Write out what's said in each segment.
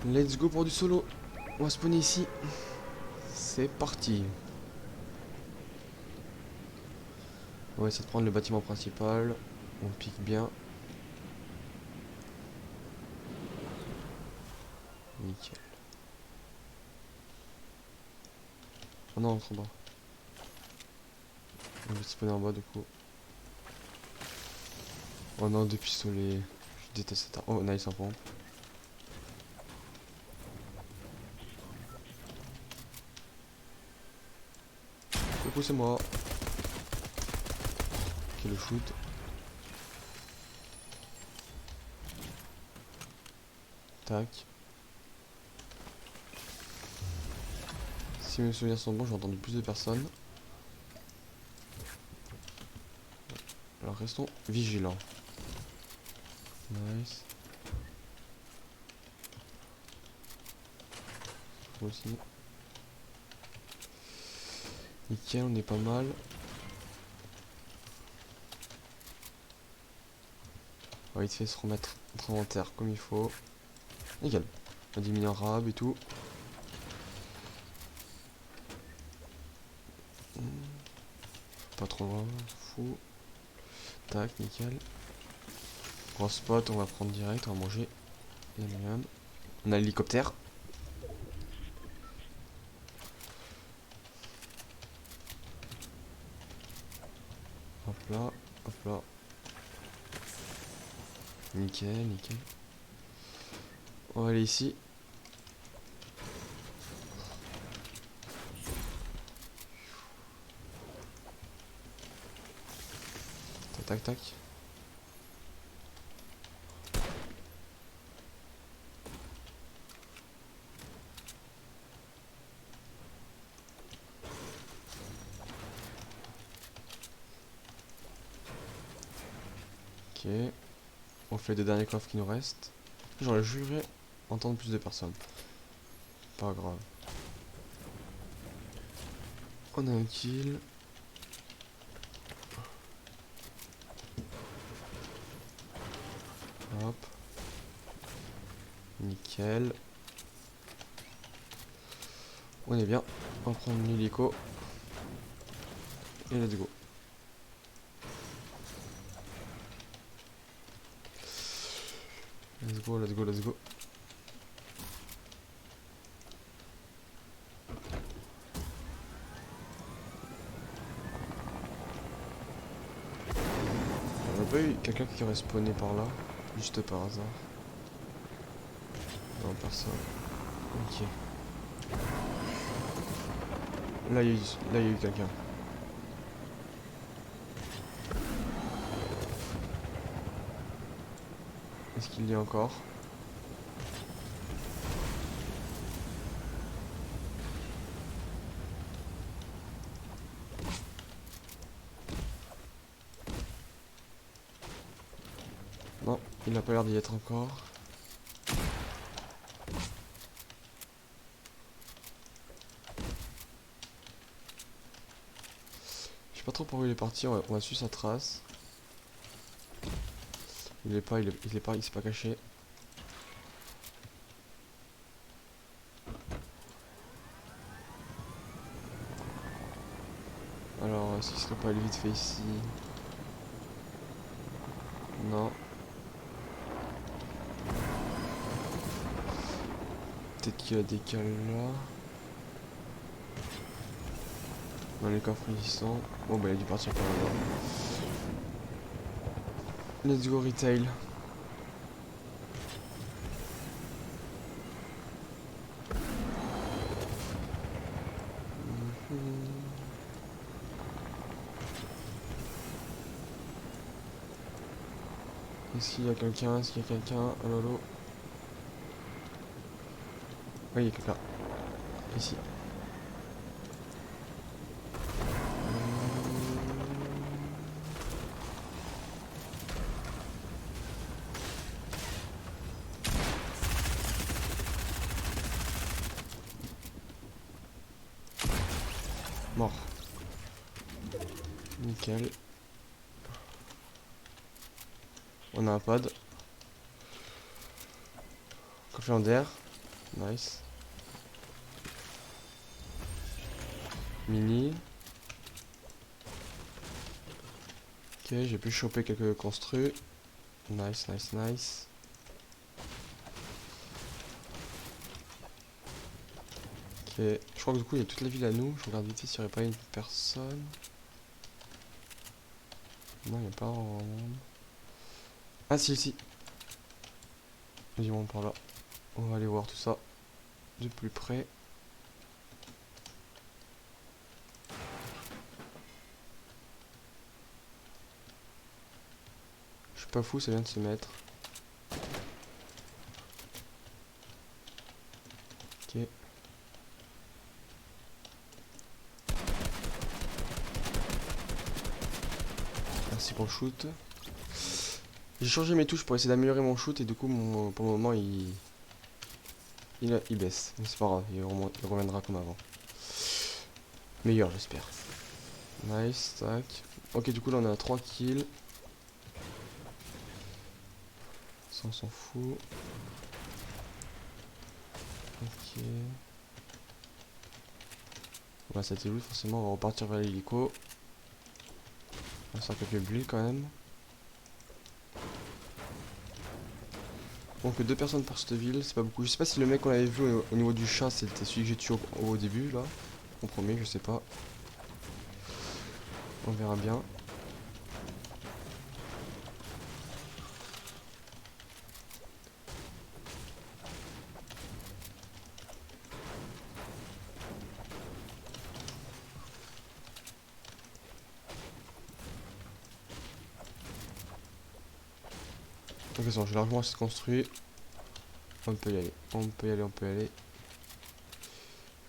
Let's go pour du solo. On va spawner ici. C'est parti. On va essayer de prendre le bâtiment principal. On pique bien. Nickel. Oh non, en bas. On va spawner en bas du coup. Oh non, deux pistolets. Je déteste cette arme. Oh, nice en pompe. Coucou, c'est moi. Ok, le shoot. Tac. Si mes souvenirs sont bons, j'ai entendu plus de personnes. Alors restons vigilants. Nice. Moi aussi. Nickel, on est pas mal. On va vite fait se remettre notre inventaire comme il faut. Nickel. On a diminué en rab et tout. Pas trop loin, fou. Tac, nickel. Gros spot, on va prendre direct, on va manger. Yum. On a l'hélicoptère. Hop là, hop là. Nickel, nickel. On va aller ici. Tac, tac, tac. Ok. On fait les deux derniers coffres qui nous restent. J'aurais juré entendre plus de personnes. Pas grave. On a un kill. Hop. Nickel. On est bien. On va prendre l'hélico. Et let's go. Let's go, let's go, let's go. On a pas eu quelqu'un qui aurait spawné par là, juste par hasard. Non, personne. Ok. Là, il y a eu quelqu'un. Est-ce qu'il y a encore? Non, il n'a pas l'air d'y être encore. Je sais pas trop pour où il est parti, on va suivre sa trace. Il s'est pas caché. Alors, est-ce qu'il serait pas allé vite fait ici? Non. Peut-être qu'il a décalé là. Dans les coffres ils y sont. Bon bah il a dû partir par là. Let's go retail. Est-ce qu'il y a quelqu'un? Est-ce qu'il y a quelqu'un? Allô, allô? Oui, il y a quelqu'un. Ici. Mort. Nickel. On a un pad. Coffre d'air. Nice. Mini. Ok, j'ai pu choper quelques construits. Nice, nice, nice. Ok, je crois que du coup il y a toute la ville à nous. Je regarde vite fait s'il n'y aurait pas une personne. Non, il n'y a pas vraiment. Ah si, si. Du monde par là. On va aller voir tout ça de plus près. Je suis pas fou, ça vient de se mettre. Ok. Merci pour le shoot. J'ai changé mes touches pour essayer d'améliorer mon shoot et du coup pour le moment il baisse. Mais c'est pas grave, il reviendra comme avant. Meilleur j'espère. Nice, tac. Ok, du coup là on a 3 kills. Ça on s'en fout. Ok. Voilà, ça a été loot forcément, on va repartir vers l'hélico. On va faire quelques bulles quand même. Donc 2 personnes par cette ville, c'est pas beaucoup. Je sais pas si le mec qu'on avait vu au niveau du chat c'était celui que j'ai tué au début là. Au premier, je sais pas. On verra bien. Ok, c'est bon, j'ai largement assez construit. On peut y aller, on peut y aller, on peut y aller.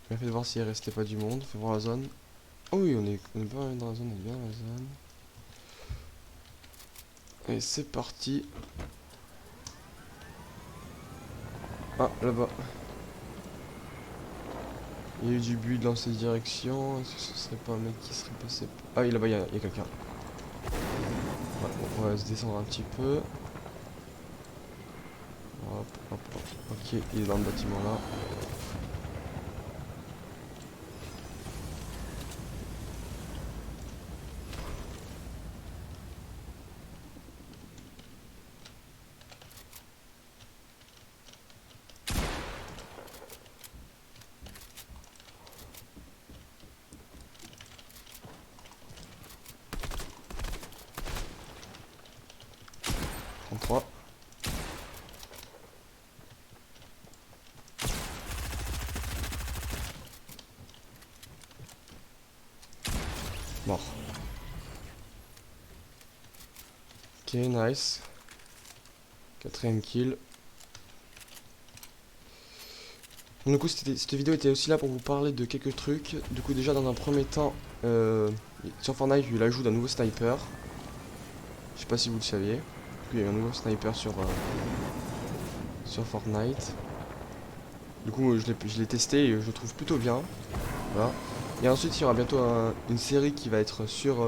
Bien fait de voir s'il restait pas du monde. Faut voir la zone. Oh oui, on est bien dans la zone, on est bien dans la zone. Allez, c'est parti. Ah, là-bas. Il y a eu du but dans cette direction. Est-ce que ce serait pas un mec qui serait passé... Ah oui, là-bas, il y a quelqu'un. Ouais, on va se descendre un petit peu. Hop, hop, hop. Ok, il est dans le bâtiment là. Trois. Mort. Ok, nice. Quatrième kill. Du coup, cette vidéo était aussi là pour vous parler de quelques trucs. Du coup, déjà, dans un premier temps, sur Fortnite, il y a eu l'ajout d'un nouveau sniper. Je sais pas si vous le saviez. Du coup, il y a eu un nouveau sniper sur Fortnite. Du coup, je l'ai testé et je le trouve plutôt bien. Voilà. Et ensuite, il y aura bientôt une série qui va être sur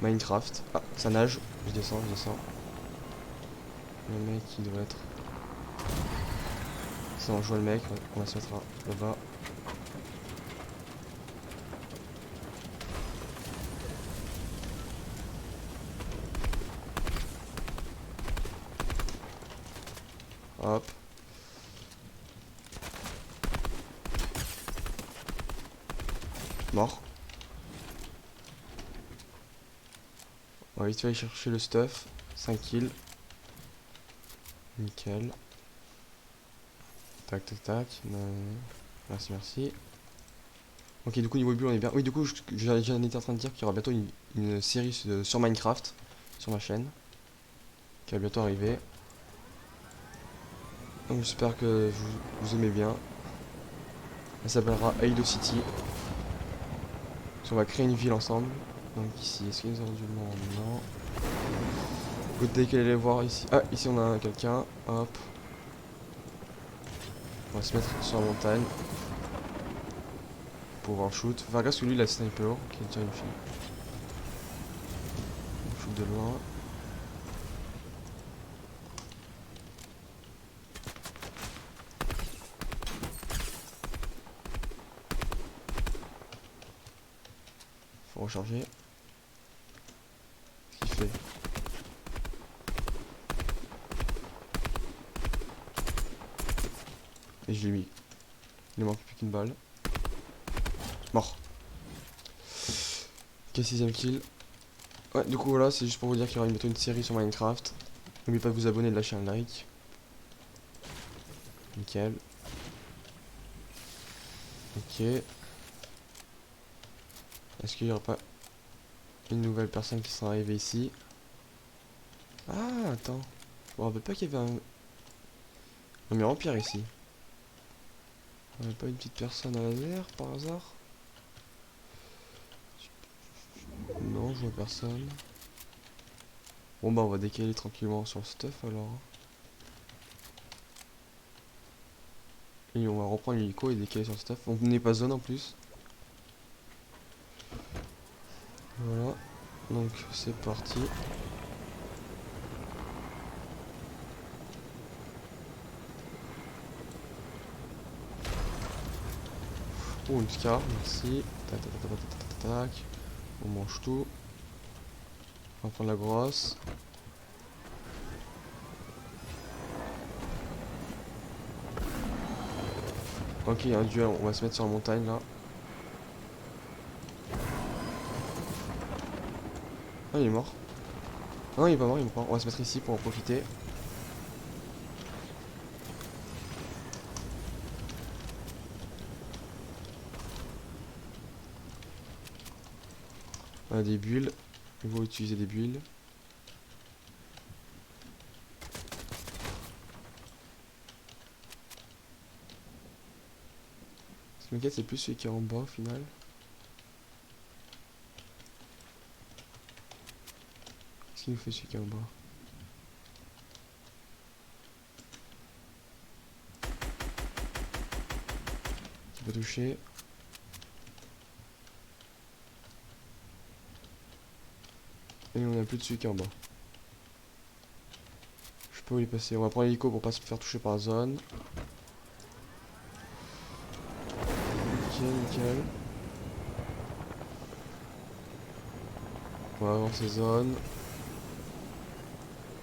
Minecraft. Ah, ça nage. Je descends, je descends. Le mec, il doit être... C'est bon, je vois le mec. Ouais, on va se mettre là-bas. Hop. Mort. On va vite aller chercher le stuff. 5 kills. Nickel. Tac, tac, tac. Merci, merci. Ok, du coup, niveau bulle, on est bien. Oui, du coup, j'en étais en train de dire qu'il y aura bientôt une série sur Minecraft, sur ma chaîne, qui va bientôt arriver. Donc, j'espère que vous aimez bien. Elle s'appellera Halo City. Donc, on va créer une ville ensemble. Donc, ici, est-ce qu'ils ont du monde? Non. Good day qu'elle allait voir ici. Ah, ici, on a quelqu'un. Hop. On va se mettre sur la montagne. Pour pouvoir shoot. Faut faire gaffe que lui, il a le sniper. Qui est déjà une fille. On shoot de loin. recharger. Qu'est-ce qu'il fait? Et je l'ai mis. Il ne manque plus qu'une balle. Mort. Ok, 6ème kill. Ouais, du coup voilà, c'est juste pour vous dire qu'il y aura bientôt une série sur Minecraft. N'oubliez pas de vous abonner et de lâcher un like. Nickel. Ok. Est-ce qu'il n'y aura pas une nouvelle personne qui sera arrivée ici? Ah, attends. Je me rappelle pas qu'il y avait un mur en pierre ici. Il n'y avait pas une petite personne à laser par hasard? Non, je vois personne. Bon bah on va décaler tranquillement sur le stuff alors. Et on va reprendre l'hélico et décaler sur le stuff. On n'est pas zone en plus. Voilà. Donc c'est parti. Oh une scar, merci. Tac tac tac tac tac tac tac. On mange tout. On va prendre la grosse. Ok, un duel, on va se mettre sur la montagne là. Ah il est mort. Non il est pas mort, il est mort. On va se mettre ici pour en profiter. On a des bulles. Il faut utiliser des bulles. Ce qui m'inquiète c'est plus celui qui est en bas au final. Qu'est-ce qu'il nous fait celui qui est en bas? Qui peut toucher. Et on a plus de celui qui est en bas. Je peux y passer. On va prendre l'hélico pour pas se faire toucher par la zone. Nickel, nickel. On va avancer zone.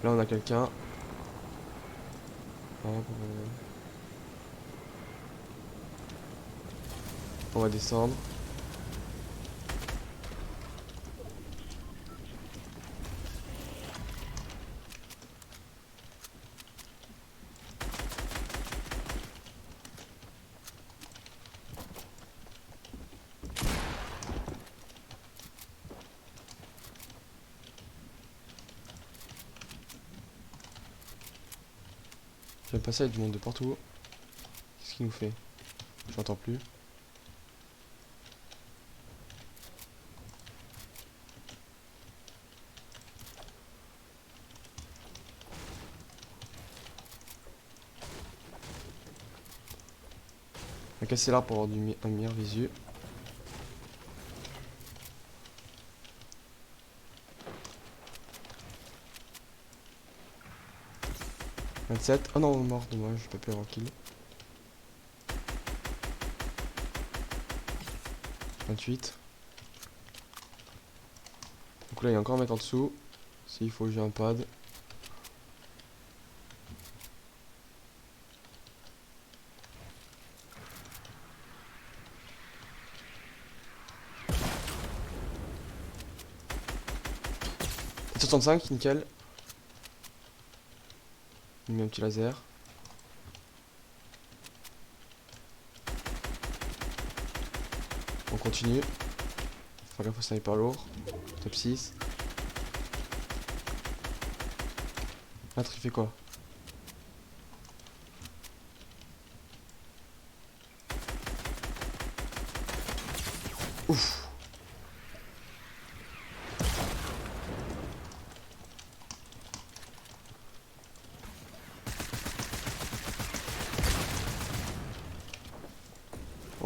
Là on a quelqu'un. On va descendre. J'aime pas ça, il y a du monde de partout. Qu'est-ce qu'il nous fait? J'entends plus. On va casser l'arbre pour avoir un meilleur visu. « 27. Oh non, mort, dommage, j'ai pas pu avoir kill. 28. Donc là, il y a encore un mec en dessous. S'il faut, j'ai un pad. « 65, nickel. » Il met un petit laser. On continue. Faut faire gaffe au sniper lourd. Top 6. Ah, il fait quoi? Ouf.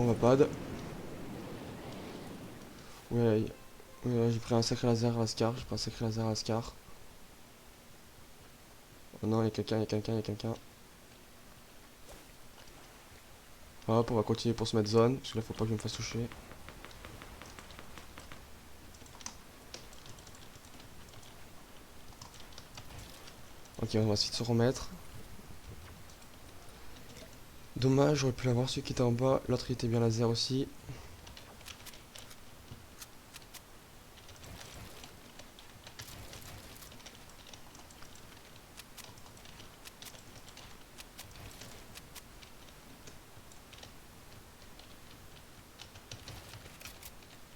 On va pad. Ouais, ouais, j'ai pris un sacré laser à la Scar. J'ai pris un sacré laser à la Scar. Oh non, il y a quelqu'un, il y a quelqu'un, il y a quelqu'un. Hop, on va continuer pour se mettre zone. Parce que là, faut pas que je me fasse toucher. Ok, on va essayer de se remettre. Dommage, j'aurais pu l'avoir celui qui était en bas. L'autre il était bien laser aussi.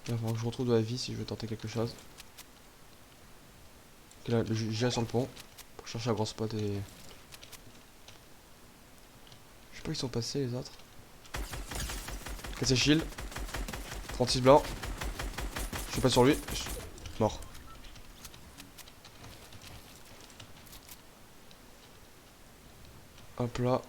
Il va falloir que je retrouve de la vie si je veux tenter quelque chose. Ok, là, j'irai sur le pont pour chercher un gros spot et... Je sais pas où ils sont passés les autres. Cassé shield. 36 blancs. Je suis pas sur lui. Mort. Hop là.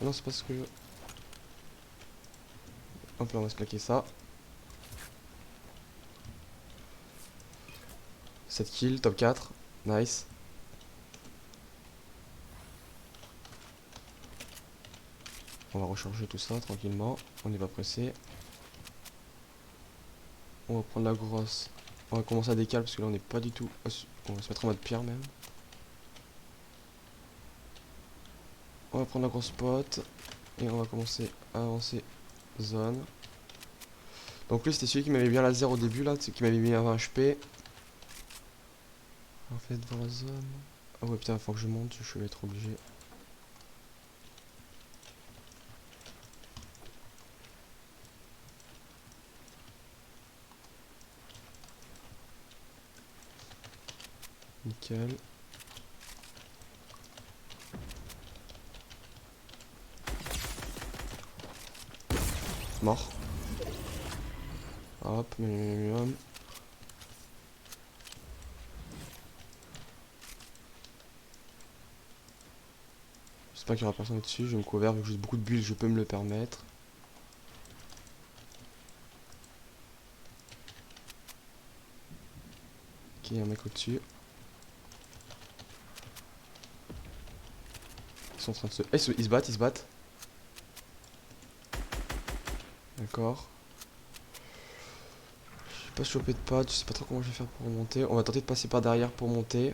Ah non, c'est pas ce que je... Hop là, on va se claquer ça. 7 kills, top 4. Nice. On va recharger tout ça tranquillement. On n'est pas pressé. On va prendre la grosse. On va commencer à décaler parce que là on n'est pas du tout... On va se mettre en mode pierre même. On va prendre la grosse spot. Et on va commencer à avancer zone. Donc lui c'était celui qui m'avait bien laser au début là. Qui m'avait mis à 20 HP. En fait devant la zone. Ah ouais putain, faut que je monte, je vais être obligé. Nickel. Mort. Hop, minimum. J'espère qu'il y aura personne dessus, je vais me couvrir vu que j'ai beaucoup de bulles, je peux me le permettre. Ok, il y a un mec au-dessus. Ils sont en train de se... ils se battent, ils se battent. D'accord. Je sais pas choper de pattes, je sais pas trop comment je vais faire pour monter. On va tenter de passer par derrière pour monter.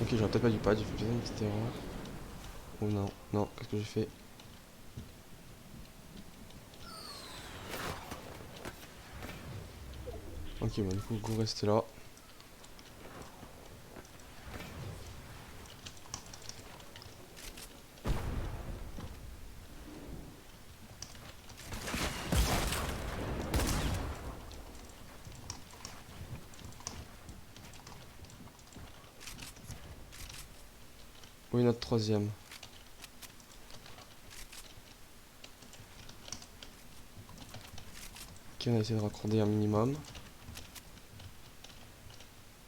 Ok, j'aurais peut-être pas du pad, j'ai fait peut-être une petite erreur. Oh non, non, qu'est-ce que j'ai fait? Ok, bon, du coup, go rester là. Oui, notre troisième. Ok, on a essayé de raccorder un minimum.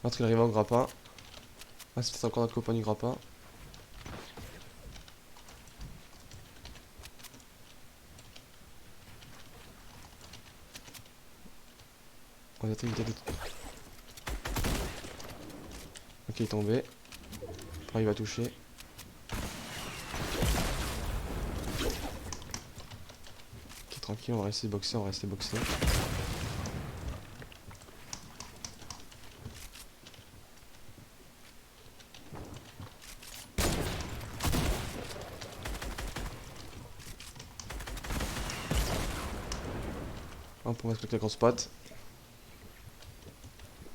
L'autre il arrive au grappin. Ah, c'est encore notre copain du grappin. On va éviter de... Ok, il est tombé. Après, il va toucher. Ok, tranquille, on va rester boxer, on va rester boxer. Hop, on va se mettre la grosse patte.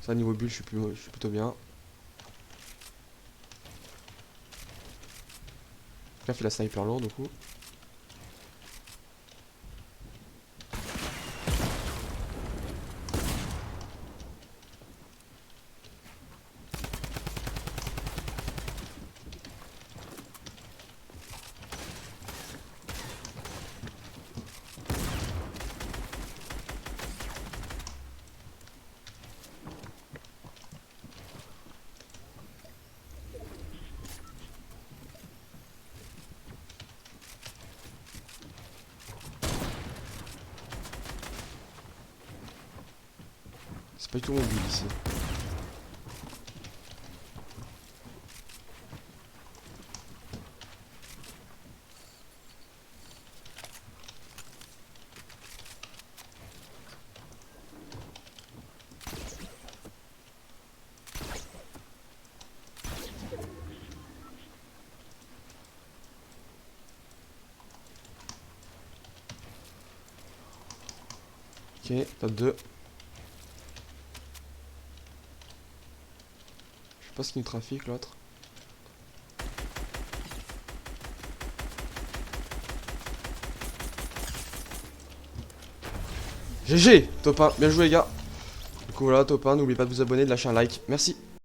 Ça, niveau bulle, je suis plutôt bien. Là, il fait la sniper lourde, du coup. C'est pas du tout mon but ici. Ok, top 2. Je sais pas ce qu'il nous trafique l'autre. GG, top 1, bien joué les gars. Du coup voilà, top 1, n'oubliez pas de vous abonner, de lâcher un like. Merci.